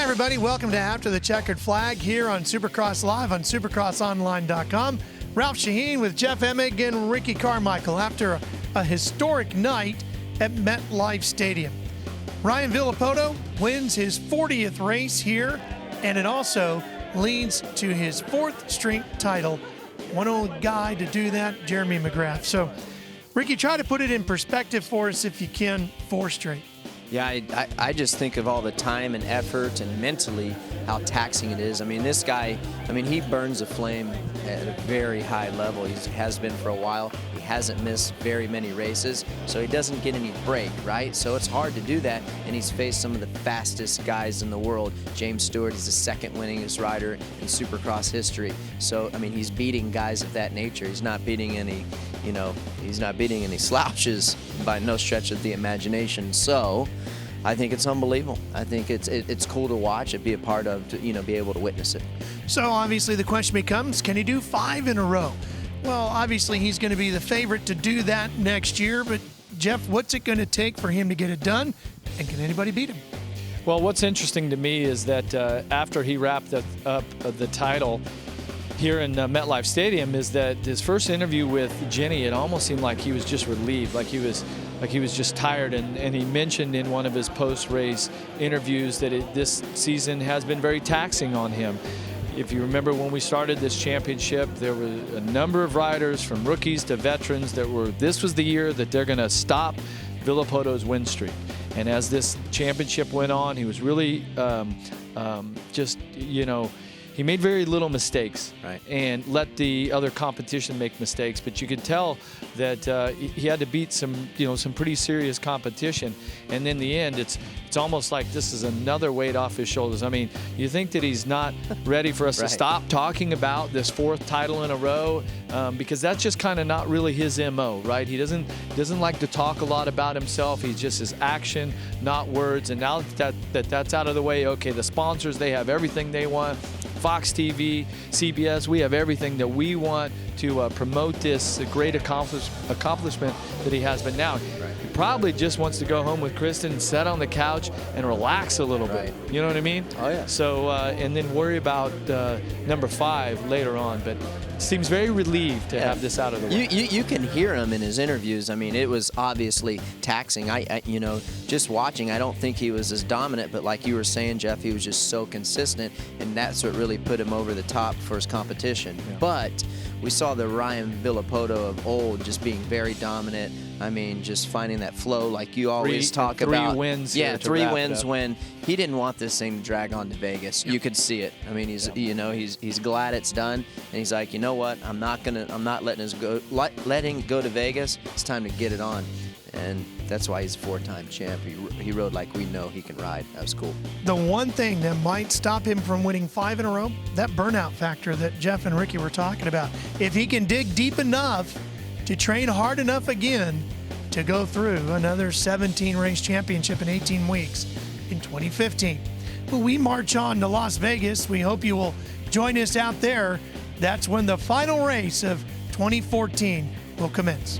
everybody, welcome to After the Checkered Flag here on Supercross Live on supercrossonline.com. Ralph Sheheen with Jeff Emig and Ricky Carmichael after a historic night at MetLife Stadium. Ryan Villopoto wins his 40th race here, and it also leads to his 4th straight title. One old guy to do that, Jeremy McGrath. So, Ricky, try to put it in perspective for us if you can, 4 straight. Yeah, I just think of all the time and effort and mentally how taxing it is. I mean, this guy, he burns a flame at a very high level. He has been for a while. He hasn't missed very many races, so he doesn't get any break, right? So it's hard to do that, and he's faced some of the fastest guys in the world. James Stewart is the 2nd winningest rider in Supercross history. So, he's beating guys of that nature. He's not beating any, he's not beating any slouches by no stretch of the imagination. So I think it's unbelievable. I think it's cool to watch it, be a part of, to, be able to witness it. So obviously the question becomes, can he do 5 in a row? Well, obviously he's going to be the favorite to do that next year, but Jeff, what's it going to take for him to get it done, and can anybody beat him? Well, what's interesting to me is that after he wrapped up the title here in MetLife Stadium, is that his first interview with Jenny, it almost seemed like he was just relieved, like he was just tired, and he mentioned in one of his post-race interviews that this season has been very taxing on him. If you remember when we started this championship, there were a number of riders from rookies to veterans this was the year that they're going to stop Villopoto's win streak. And as this championship went on, he was really he made very little mistakes, right, and let the other competition make mistakes. But you could tell that he had to beat some pretty serious competition. And in the end, it's almost like this is another weight off his shoulders. You think that he's not ready for us right. to stop talking about this 4th title in a row, because that's just kind of not really his MO, right? He doesn't like to talk a lot about himself. He's just his action, not words. And now that's out of the way, okay, the sponsors, they have everything they want. Fox TV, CBS, we have everything that we want to promote this great accomplishment that he has. But now he probably just wants to go home with Kristen and sit on the couch and relax a little bit. You know what I mean? Oh, yeah. So, and then worry about number 5 later on. But seems very relieved to have this out of the way. You can hear him in his interviews. It was obviously taxing. Just watching, I don't think he was as dominant, but like you were saying, Jeff, he was just so consistent, and that's what really put him over the top for his competition. Yeah. But we saw the Ryan Villopoto of old just being very dominant. Just finding that flow like you always talk about. 3 wins. Yeah, 3 wins when he didn't want this thing to drag on to Vegas. Yep. You could see it. He's glad it's done, and he's like, you know what? I'm not letting it go to Vegas. It's time to get it on. And that's why he's a 4-time champ. He rode like we know he can ride. That was cool. The one thing that might stop him from winning 5 in a row, that burnout factor that Jeff and Ricky were talking about. If he can dig deep enough to train hard enough again to go through another 17-race championship in 18 weeks in 2015. But we march on to Las Vegas. We hope you will join us out there. That's when the final race of 2014 will commence.